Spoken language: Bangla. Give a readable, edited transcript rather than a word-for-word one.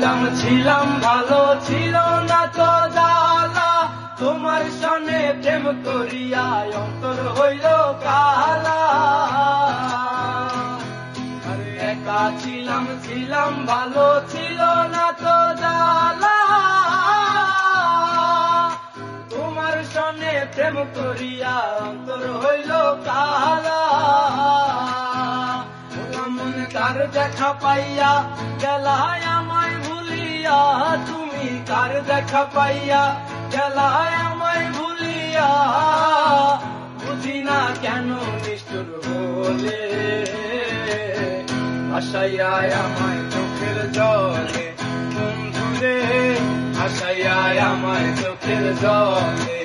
ছিলাম ভালো, ছিল না তো জ্বালা, তোমার সনে প্রেম করিয়া অন্তর হইল কালা। আরে একা ছিলাম ভালো, ছিল না তো জ্বালা, তোমার সনে প্রেম করিয়া অন্তর হইল কালা। মন কার দেখা পাইয়া গেলায় আমায় ভুলিয়া, তুমি কার দেখা পাইয়া গেলায় আমায় ভুলিয়া, বুঝি না কেন নিষ্ঠুর হলে, ভাসাইয়া আমায় চোখের জলে, বন্ধুরে ভাসাইয়া আমায় চোখের জলে।